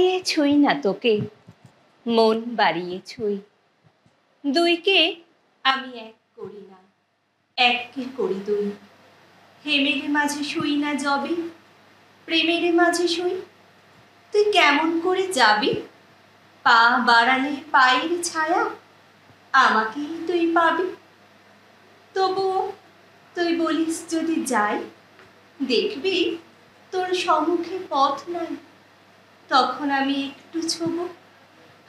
বাড়িয়ে ছুঁই না তোকে, মন বাড়িয়ে ছুঁই। দুইকে আমি এক করি না, এককে করি দুই। হেমের মাঝে শুই না যবে, প্রেমের মাঝে শুই। তুই কেমন করে যাবি? পা বাড়ালে পায়ের ছায়া, আমাকেই তুই পাবি। তবুও তুই বলিস যদি যাই, দেখবি তোর সম্মুখে পথ নাই। তখন আমি একটু ছোবো,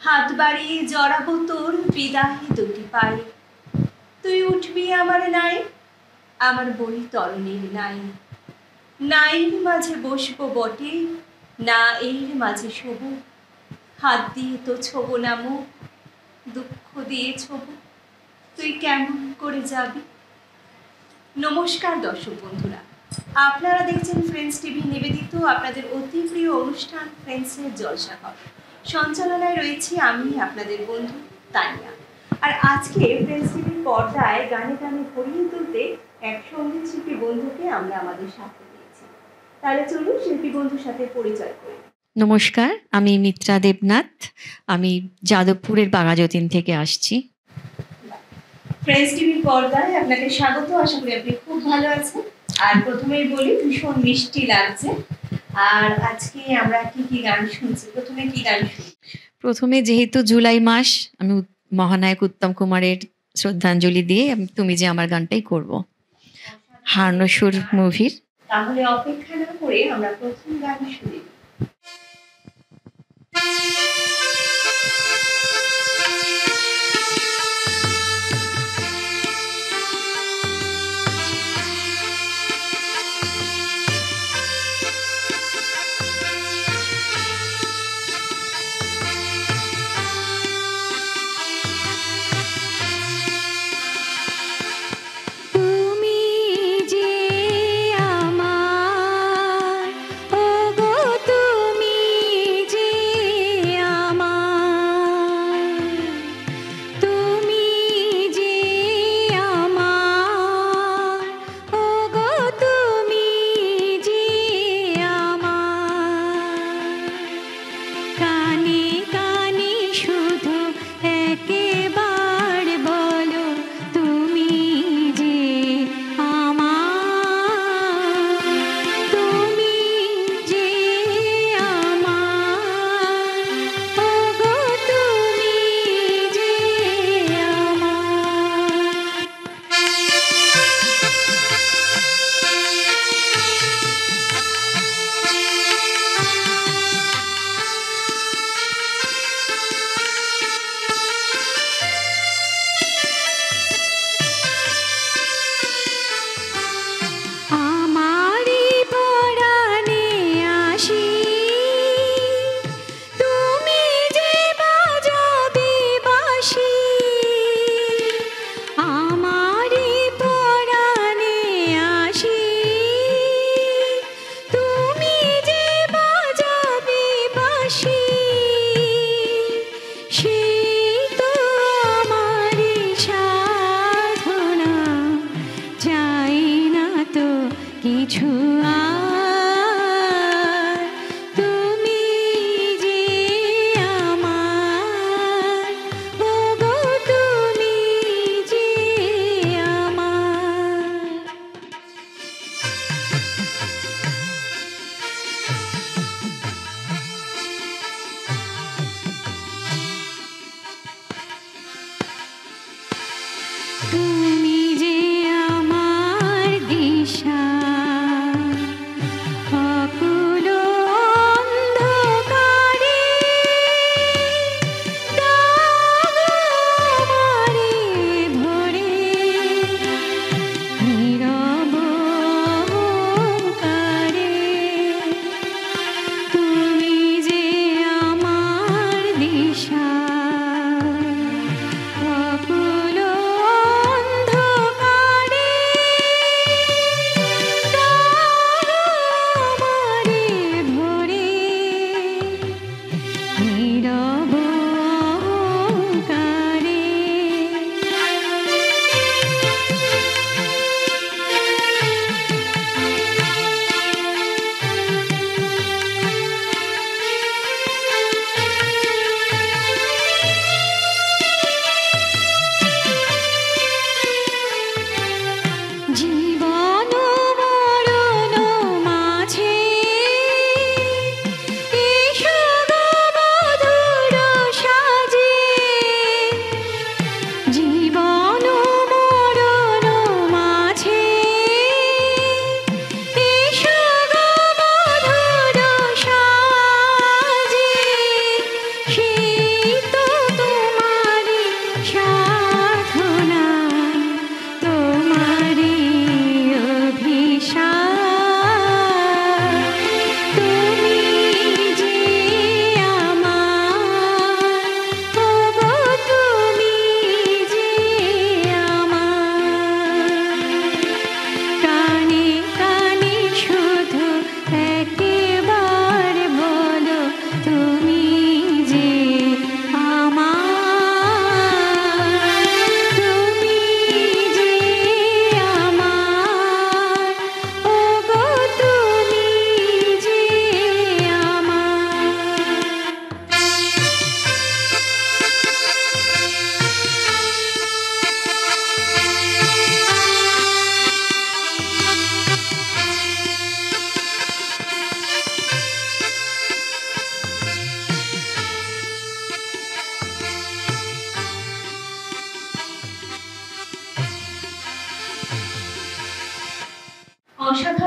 হাত বাড়িয়ে জড়াবো তোর বিদায় দুটি পায়ে। তুই উঠবি আমার নাই, আমার বই তরণীর নাই। নাইর মাঝে বসবো বটে, না এর মাঝে শোবো। হাত দিয়ে তো ছোবো না মুখ, দুঃখ দিয়ে ছোবো। তুই কেমন করে যাবি? নমস্কার দর্শক বন্ধুরা, আপনারা দেখছেন ফ্রেন্ডস টিভি নিবেদিত আপনাদের অতি প্রিয় অনুষ্ঠান ফ্রেন্ডসের জলসাঘর। সঞ্চালনায় রয়েছি আমি আপনাদের বন্ধু তানিয়া। আর আজকে ফ্রেন্ডস টিভির পর্দায় গানে গানে ভরিয়ে তুলতে এক সঙ্গীত শিল্পী বন্ধুকে আমরা আমাদের সাথে পেয়েছি। তাহলে চলুন শিল্পী বন্ধুর সাথে পরিচয় করি। নমস্কার, আমি মিত্রা দেবনাথ। আমি যাদবপুরের বাঘাযতীন থেকে আসছি। ফ্রেন্ডস টিভির পর্দায় আপনাকে স্বাগত। আশা করি আপনি খুব ভালো আছেন। আর প্রথমেই বলি, ভীষণ মিষ্টি লাগছে। আর আজকে আমরা কি কি গান শুনছি? প্রথমে কি গান শুনছি? প্রথমে যেহেতু জুলাই মাস, আমি মহানায়ক উত্তম কুমারের শ্রদ্ধাঞ্জলি দিয়ে তুমি যে আমার গানটাই করব, হার্নসুর মুভির। তাহলে অপেক্ষা না করে আমরা প্রথম গান শুনি।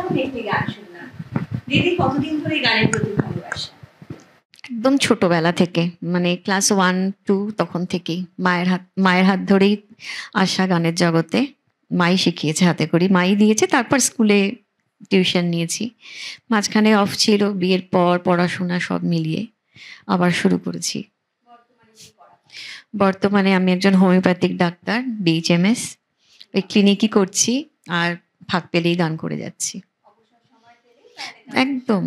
অসাধারণ একটি গান শুনলাম। দিদি, কতদিন ধরে এই গানের প্রতি ভালোবাসা? একদম ছোটবেলা থেকে, মানে ক্লাস 1-2 তখন থেকেই মায়ের হাত ধরেই আসা গানের জগতে। মাই শিখিয়েছে হাতে করি, মাই দিয়েছে। তারপর স্কুলে টিউশন নিয়েছি, মাঝখানে অফ ছিল, বিয়ের পর পড়াশোনা সব মিলিয়ে আবার শুরু করেছি। বর্তমানে কি করা হয়? বর্তমানে আমি একজন হোমিওপ্যাথিক ডাক্তার, BHMS। ওই ক্লিনিকই করছি, আর ফাঁক পেলেই গান করে যাচ্ছি। অবসর সময় পেলেই তাহলে গানের একদম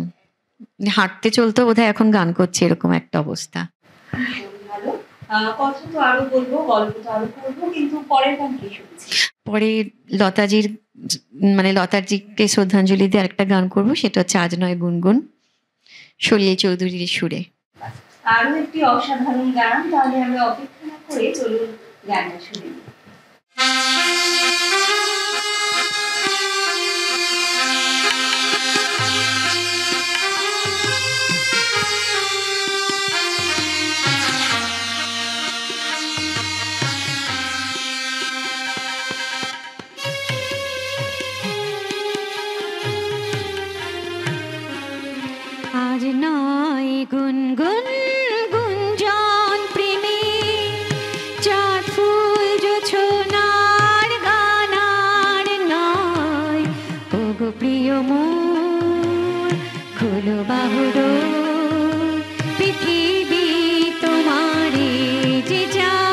সাথে হাঁটতে চলতে বোধহয় এখন গান করছি, এরকম একটা অবস্থা। ভীষণ ভালো। কথা তো আরো বলবো, গল্প তো আরো করবো, কিন্তু পরের গান কি শুনছি? পরে লতাজির, মানে লতাজিকে শ্রদ্ধাঞ্জলি দিয়ে একটা গান করব, সেটা হচ্ছে আজ নয় গুনগুন, সলিল চৌধুরীর সুরে। আরো একটি অসাধারণ গান, তাহলে আমরা অপেক্ষা না করে চলুন গানটা শুনে নিই। আজ নয় গুনগুন গুঞ্জন প্রেমে, চাঁদ ফুল জোছনার গানার নয়। ওগো প্রিয় মোর, খোলো বাহুর, পৃথিবী তোমারে যে যায়।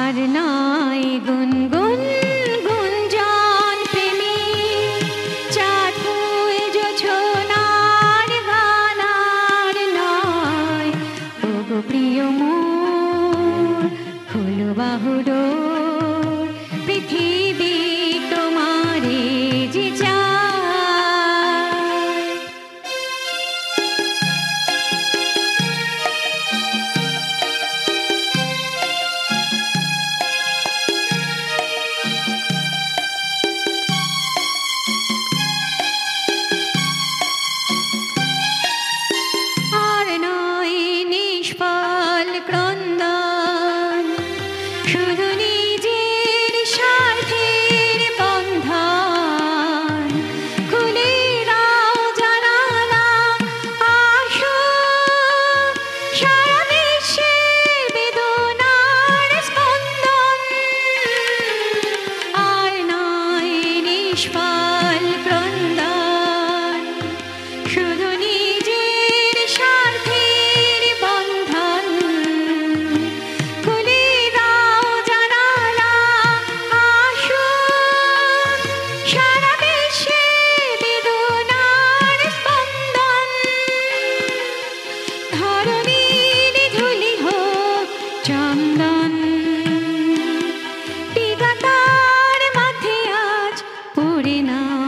আর নয় গুনগুন গুঞ্জন প্রেমে, চাঁদ ফুল জোছনার গানার নয়। ওগো প্রিয় মোর, খোলো বাহুর, পৃথিবী তোমারে যে চায়। আর নয় নিষ্ফল ক্রন্দন, শুধু নিজের স্বার্থের বন্ধন। খুলে দাও জানালা, আসো সারা বিশ্বের বেদনার স্পন্দন। আর নয় নিষ্ফল ক্রন্দন, শুধু নিজের স্বার্থের বন্ধন। খুলে দাও জানালা, আসো সারা বিশ্বের বেদনার স্পন্দন। ধরণীর ধুলি হোক চন্দন, টিকা তার মাথে আজ পড়ে নাও,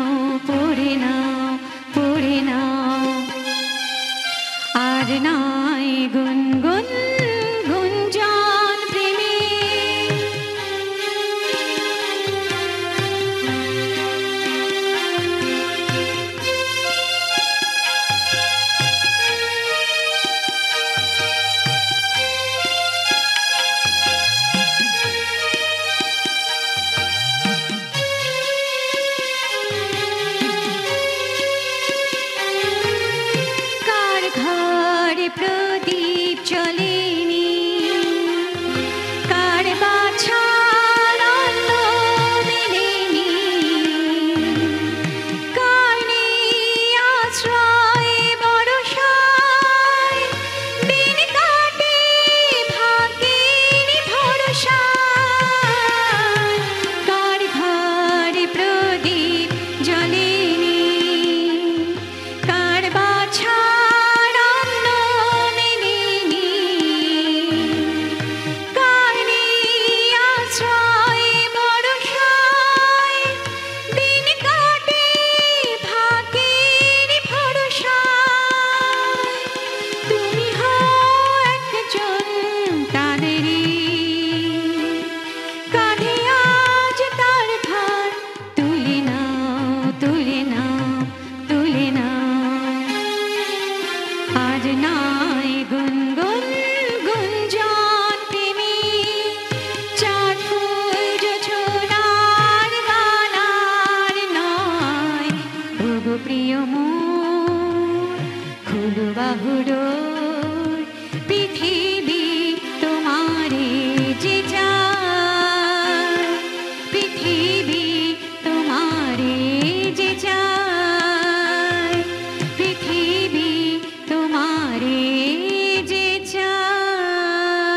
পড়ে নাও, পড়ে নাও। আর নয় গুনগুন গুঞ্জন প্রেমে। কার ঘরে প্রদীপ জ্বলেনি, কার বাছার অন্ন মেলেনি, কার নেই আশ্রয় বরসায়, দিন কাটে ভাগ্যের ভরসায়। কার ঘরে প্রদীপ জ্বলেনি, কার বাছার অন্ন মেলেনি, কার নেই আশ্রয় বরসায়, দিন কাটে ভাগ্যের ভরসায়। তুমি হও একজন তাদেরই, কাঁধে আজ তার ভার তুলে নাও, তুলে নাও, তুলে নাও। আজ নয় গুনগুন গুঞ্জন প্রেমে, চাঁদ ফুল জোছনার গানার ডোর পৃথিবী তোমারে যে চায়, পৃথিবী তোমারে যে চায়, পৃথিবী তোমারে যে চায়।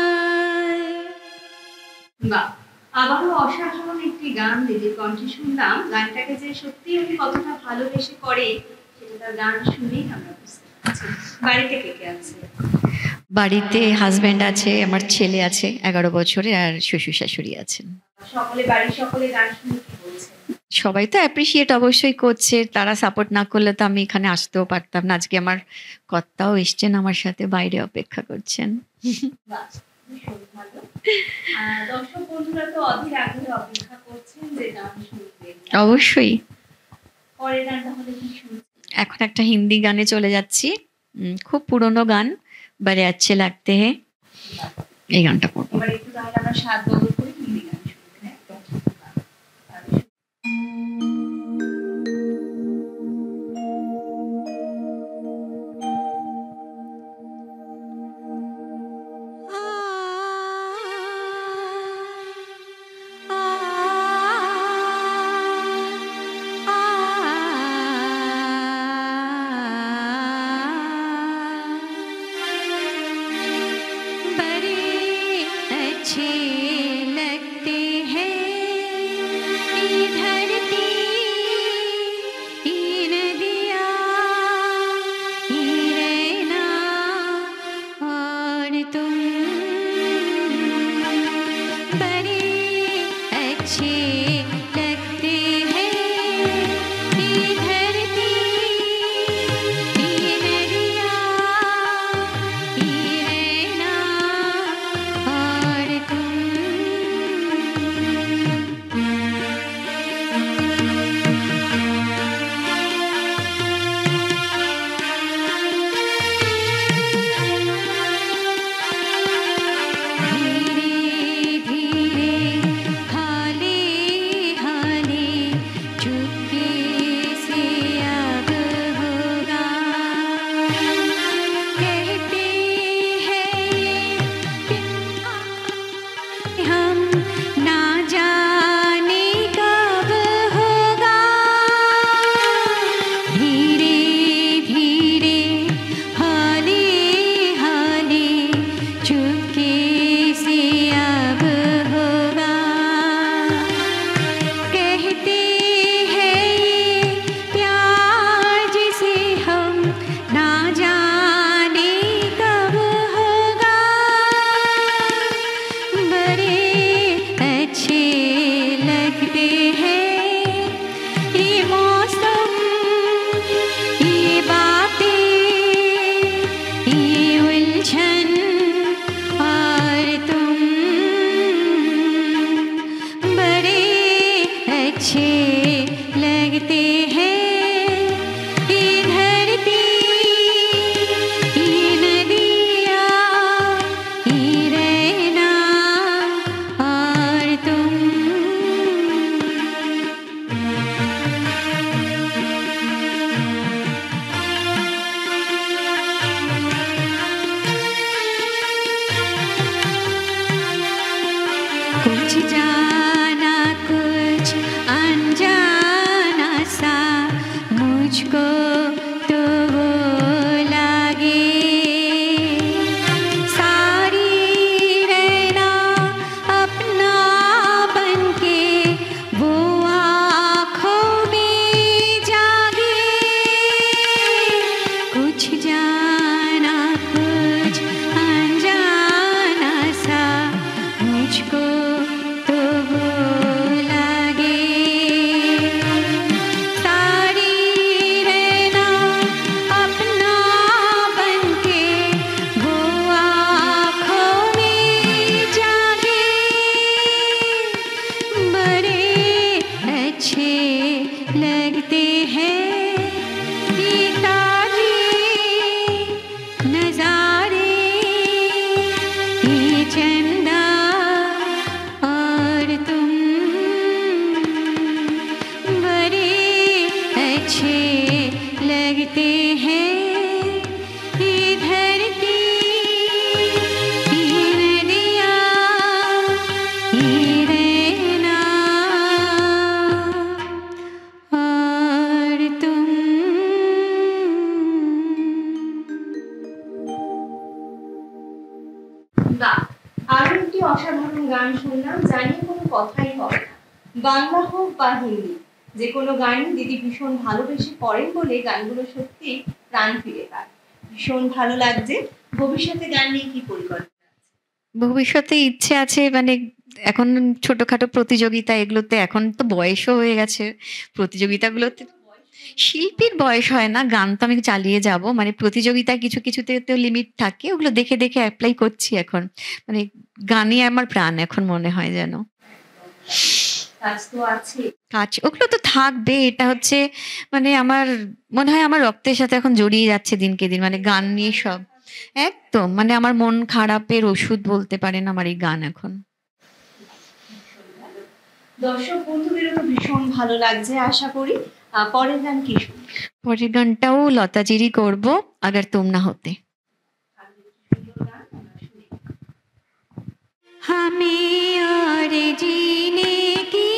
বাহ, আবারও অসাধারণ একটি গান দিদির কণ্ঠে শুনলাম। গানটাকে যে সত্যি উনি কতটা ভালোবেসে করে সেটা তার গান শুনেই আমরা বুঝতে পারছি। বাড়িতে কে কে আছে? বাড়িতে হাজব্যান্ড আছে, আমার ছেলে আছে 11 বছরের, আর শ্বশুর শাশুড়ি আছেন। বাড়ির সকলে গান শুনে কি বলছে? সবাই তো অ্যাপ্রিসিয়েট অবশ্যই করছে, তারা সাপোর্ট না করলে তো আমি এখানে আসতেও পারতাম না। আজকে আমার কর্তাও এসছেন আমার সাথে, বাইরে অপেক্ষা করছেন। বাহ, ভীষণ ভালো। দর্শক বন্ধুরা তো অধীর আগ্রহে অপেক্ষা করছেন যে গান শুনবেন। অবশ্যই। পরের গান তাহলে কি শুনছেন? এখন একটা হিন্দি গানে চলে যাচ্ছি, খুব পুরনো গান, বারে আচ্ছে লাগতে হে, এই গানটা করবো। এবার একটু তাহলে আমরা স্বাদ বদল করে হিন্দি গান শুনবেন। একদম लगते हैं इधर বাহ, আরো একটি অসাধারণ গান শুনলাম, জানিয়ে কোনো কথাই হবে না। বাংলা হোক বা হিন্দি, যে কোনো গানই দিদি ভীষণ ভালোবেসে পড়েন বলে গানগুলো সত্যি প্রাণ ফিরে পায়। ভীষণ ভালো লাগছে। ভবিষ্যতে গান নিয়ে কি পরিকল্পনা আছে? ভবিষ্যতে ইচ্ছে আছে, মানে এখন ছোটখাটো প্রতিযোগিতা এগুলোতে, এখন তো বয়সও হয়ে গেছে প্রতিযোগিতাগুলোতে। শিল্পীর বয়স হয় না, গান তো আমি চালিয়ে যাব, মানে প্রতিযোগিতায় কিছু কিছুতে তো লিমিট থাকে, ওগুলো দেখে দেখে অ্যাপ্লাই করছি এখন। মানে গানই আমার প্রাণ এখন মনে হয় যেন। কাজ তো আছে। কাজ ওগুলো তো থাকবে, এটা হচ্ছে মানে আমার মনে হয় আমার রক্তের সাথে এখন জড়িয়ে যাচ্ছে দিনকে দিন, মানে গান নিয়ে সব একদম, মানে আমার মন খারাপের ওষুধ বলতে পারেন আমার এই গান এখন। দর্শক বন্ধুদেরও তো ভীষণ ভালো লাগছে আশা করি। পরের গান কি শুনবো? পরের গানটাও লতাজিরই করব, আগার তুম না হতে। हमें और जीने की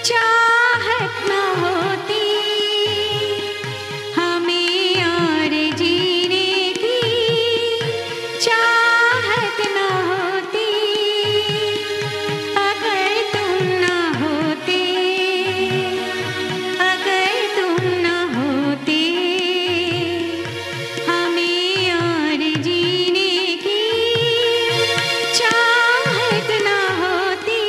चाहत न होती, हमें और जीने की चाहत न होती, अगर तुम न होते, अगर तुम न होते, हमें और जीने की चाहत न होती।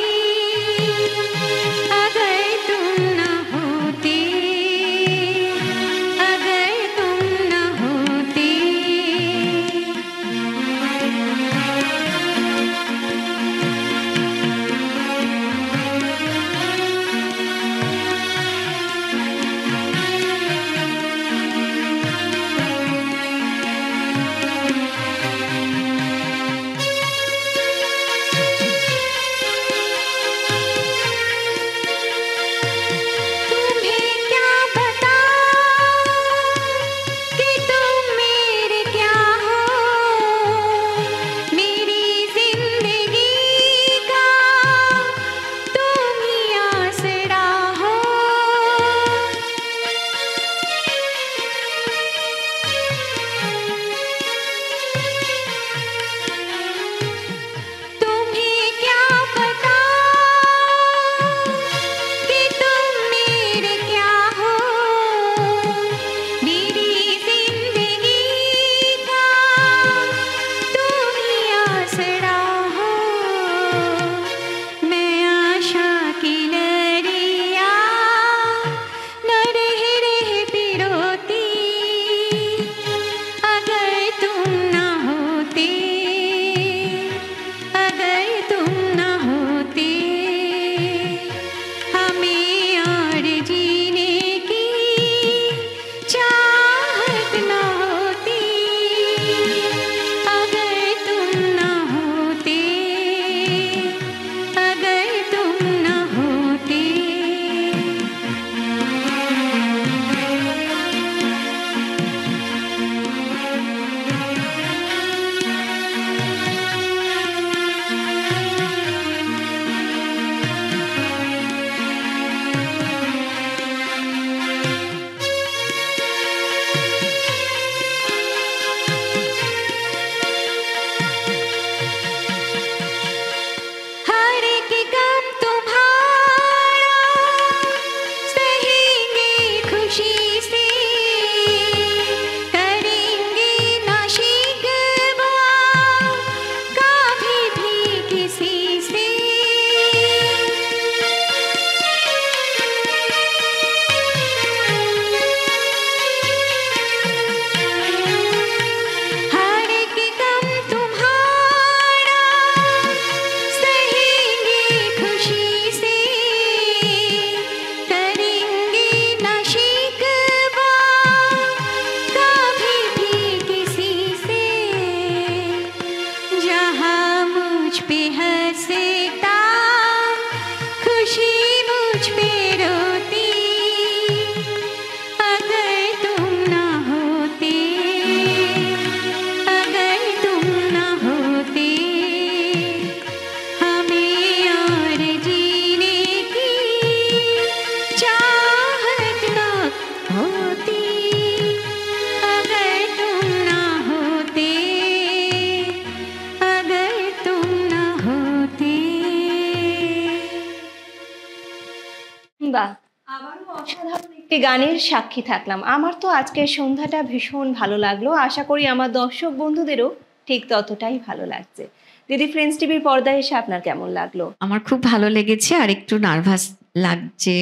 একটি গানের সাক্ষী থাকলাম। আমার তো আজকের সন্ধ্যাটা ভীষণ ভালো লাগলো। আশা করি আমার দর্শক বন্ধুদেরও ঠিক ততটাই ভালো লাগছে। দিদি, ফ্রেন্ডস টিভির পর্দায় এসে আপনার কেমন লাগলো? আমার খুব ভালো লেগেছে আর একটু নার্ভাস লাগছে।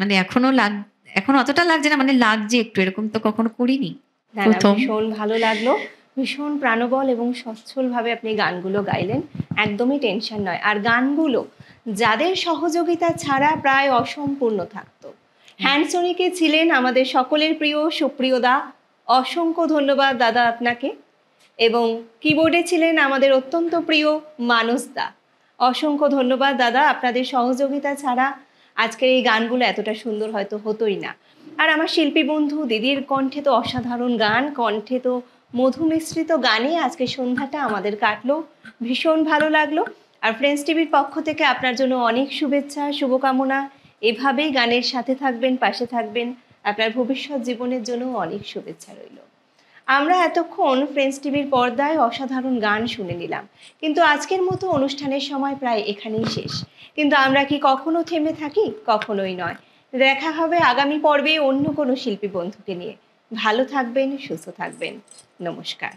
মানে এখন অতটা লাগছে না, মানে লাগছে একটু, এরকম তো কখনো করিনি। না, প্রথম। ভীষণ ভালো লাগলো। ভীষণ প্রাণবল এবং সচ্ছলভাবে আপনি গানগুলো গাইলেন। একদমই টেনশন নয়। আর গানগুলো যাদের সহযোগিতা ছাড়া প্রায় অসম্পূর্ণ থাকতো। হ্যান্ডসনিকে ছিলেন আমাদের সকলের প্রিয় সুপ্রিয় দা। অসংখ্য ধন্যবাদ দাদা আপনাকে। এবং কিবোর্ডে ছিলেন আমাদের অত্যন্ত প্রিয় মানস দা। অসংখ্য ধন্যবাদ দাদা, আপনাদের সহযোগিতা ছাড়া আজকের এই গানগুলো এতটা সুন্দর হয়তো হতোই না। আর আমার শিল্পী বন্ধু দিদির কণ্ঠে তো অসাধারণ গান, কণ্ঠে তো মধু মিশ্রিত গানে আজকে সন্ধ্যাটা আমাদের কাটলো। ভীষণ ভালো লাগলো। আর ফ্রেন্ডস টিভির পক্ষ থেকে আপনার জন্য অনেক শুভেচ্ছা, শুভকামনা। এভাবেই গানের সাথে থাকবেন, পাশে থাকবেন। আপনার ভবিষ্যৎ জীবনের জন্য অনেক শুভেচ্ছা রইল। আমরা এতক্ষণ ফ্রেন্ডস টিভির পর্দায় অসাধারণ গান শুনে নিলাম, কিন্তু আজকের মতো অনুষ্ঠানের সময় প্রায় এখানেই শেষ। কিন্তু আমরা কি কখনো থেমে থাকি? কখনোই নয়। দেখা হবে আগামী পর্বে অন্য কোনো শিল্পী বন্ধুকে নিয়ে। ভালো থাকবেন, সুস্থ থাকবেন। নমস্কার।